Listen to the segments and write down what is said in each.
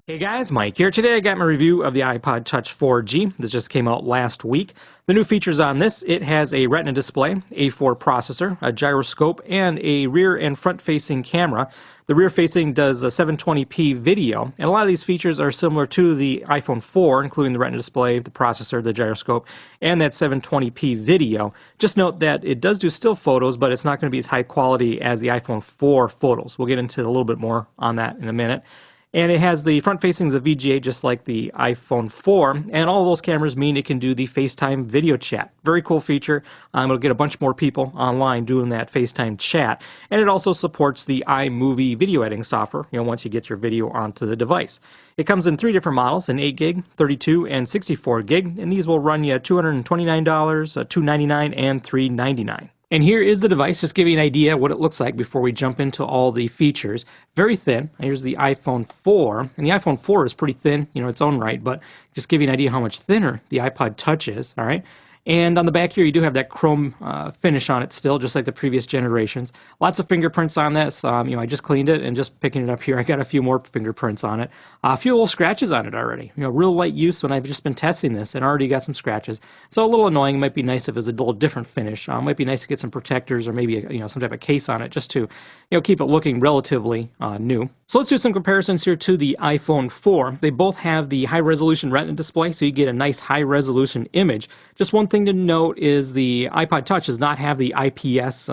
Hey guys, Mike here. Today I got my review of the Ipod Touch 4G. This just came out last week. The new features on this, it has a Retina display, A4 processor, a gyroscope, and a rear and front-facing camera. The rear-facing does a 720p video, and a lot of these features are similar to the iPhone 4, including the Retina display, the processor, the gyroscope, and that 720p video. Just note that it does do still photos, but it's not going to be as high quality as the iPhone 4 photos. We'll get into a little bit more on that in a minute. And it has the front facing as a VGA just like the iPhone 4, and all of those cameras mean it can do the FaceTime video chat. Very cool feature. It'll get a bunch more people online doing that FaceTime chat. And it also supports the iMovie video editing software, once you get your video onto the device. It comes in 3 different models, an 8 gig, 32, and 64 gig, and these will run you $229, $299, and $399. And here is the device, just give you an idea what it looks like before we jump into all the features. Very thin. Here's the iPhone 4, and the iPhone 4 is pretty thin, its own right, but just give you an idea how much thinner the Ipod Touch is, all right? And on the back here, you do have that chrome finish on it still, just like the previous generations. Lots of fingerprints on this. I just cleaned it, and just picking it up here, I got a few more fingerprints on it. A few little scratches on it already. Real light use when I've just been testing this, and already got some scratches. So a little annoying. It might be nice if it was a little different finish. Might be nice to get some protectors or maybe some type of case on it, just to keep it looking relatively new. So let's do some comparisons here to the iPhone 4. They both have the high-resolution Retina display, so you get a nice high-resolution image. Just one thing to note is the Ipod Touch does not have the IPS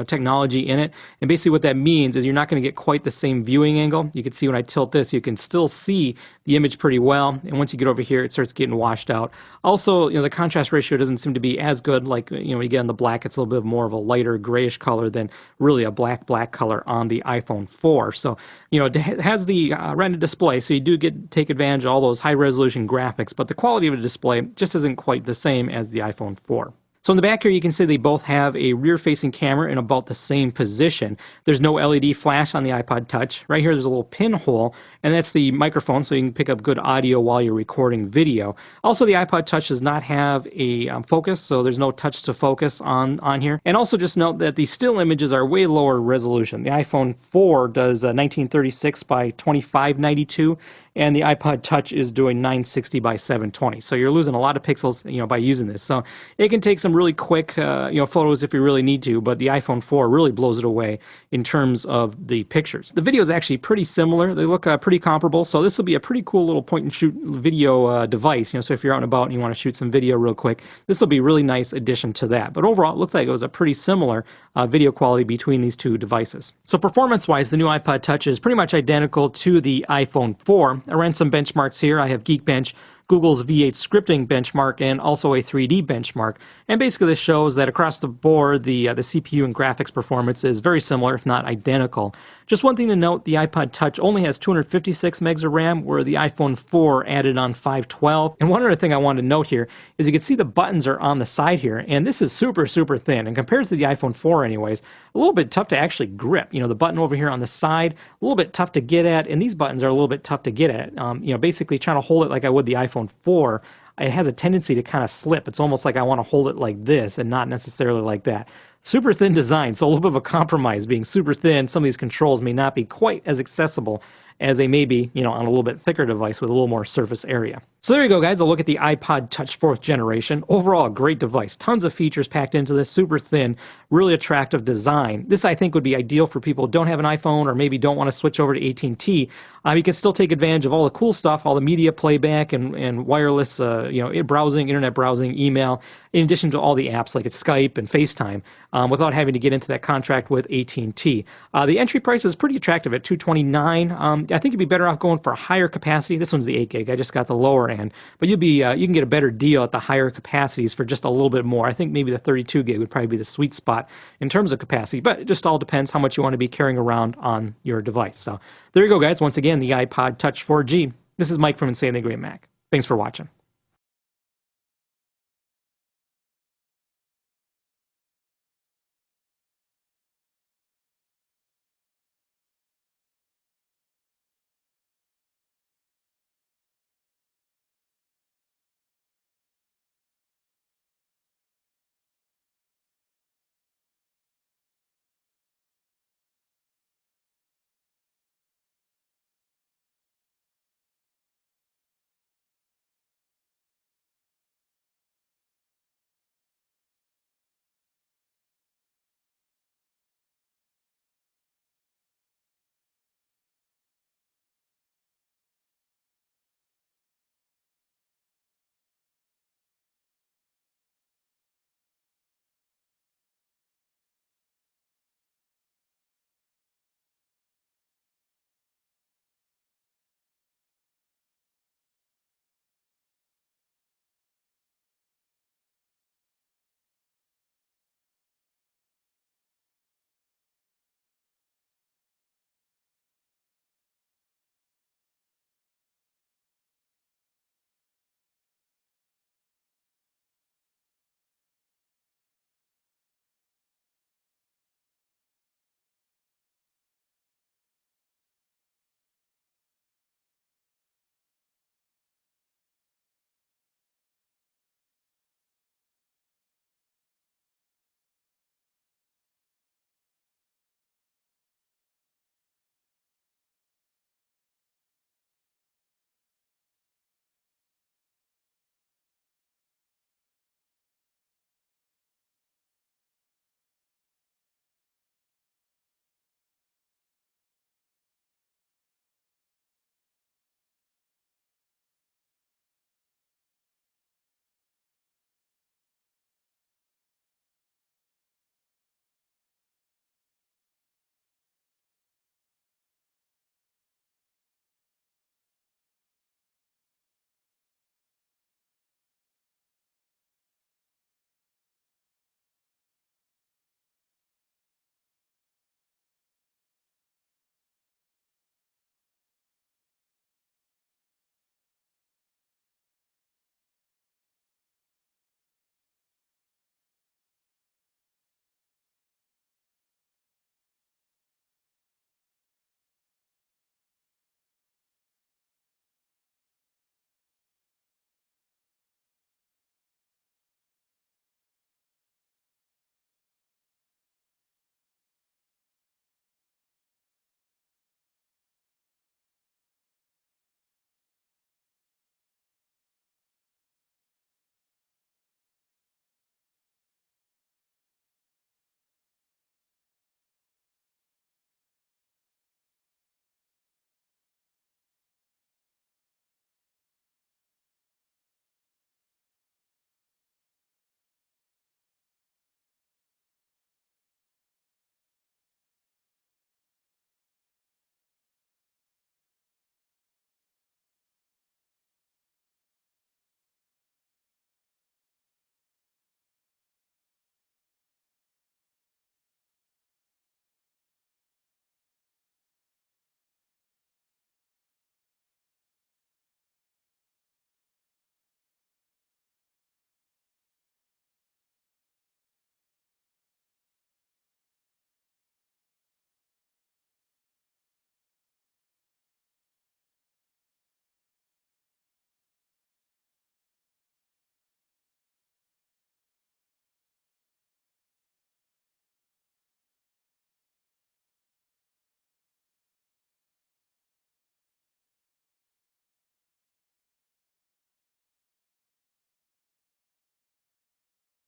technology in it, and basically what that means is you're not going to get quite the same viewing angle. You can see when I tilt this, you can still see the image pretty well, and once you get over here, it starts getting washed out. Also, the contrast ratio doesn't seem to be as good. Like when you get in the black, it's a little bit more of a lighter grayish color than really a black color on the iPhone 4. So it has the Retina display, so you do take advantage of all those high resolution graphics, but the quality of the display just isn't quite the same as the iPhone 4. So in the back here, you can see they both have a rear-facing camera in about the same position. There's no LED flash on the Ipod Touch. Right here, there's a little pinhole, and that's the microphone, so you can pick up good audio while you're recording video. Also, the Ipod Touch does not have a focus, so there's no touch to focus on here. And also just note that the still images are way lower resolution. The iPhone 4 does 1936 by 2592, and the Ipod Touch is doing 960 by 720. So you're losing a lot of pixels, by using this. So it can take some really quick, photos if you really need to, but the iPhone 4 really blows it away in terms of the pictures. The video is actually pretty similar. They look pretty comparable, so this will be a pretty cool little point-and-shoot video device. So if you're out and about and you want to shoot some video real quick, this will be a really nice addition to that. But overall, it looks like it was a pretty similar video quality between these two devices. So performance-wise, the new Ipod Touch is pretty much identical to the iPhone 4. I ran some benchmarks here. I have Geekbench, Google's V8 scripting benchmark, and also a 3D benchmark. And basically this shows that across the board, the CPU and graphics performance is very similar, if not identical. Just one thing to note, the Ipod Touch only has 256 megs of RAM, where the iPhone 4 added on 512. And one other thing I want to note here is you can see the buttons are on the side here, and this is super, super thin. And compared to the iPhone 4 anyways, a little bit tough to actually grip. The button over here on the side, a little bit tough to get at, and these buttons are a little bit tough to get at. Basically trying to hold it like I would the iPhone 4, it has a tendency to kind of slip. It's almost like I want to hold it like this and not necessarily like that. Super thin design, so a little bit of a compromise. Being super thin, some of these controls may not be quite as accessible as they may be, on a little bit thicker device with a little more surface area. So there you go, guys. A look at the Ipod Touch 4th generation. Overall, a great device. Tons of features packed into this. Super thin, really attractive design. This, I think, would be ideal for people who don't have an iPhone or maybe don't want to switch over to AT&T. You can still take advantage of all the cool stuff, all the media playback and wireless, browsing, internet browsing, email, in addition to all the apps like Skype and FaceTime, without having to get into that contract with AT&T. The entry price is pretty attractive at $229. I think you'd be better off going for a higher capacity. This one's the 8 gig. I just got the lower end, but you can get a better deal at the higher capacities for just a little bit more. I think maybe the 32 gig would probably be the sweet spot in terms of capacity, but it just all depends how much you want to be carrying around on your device. So there you go, guys. Once again, the Ipod Touch 4G. This is Mike from Insanely Great Mac. Thanks for watching.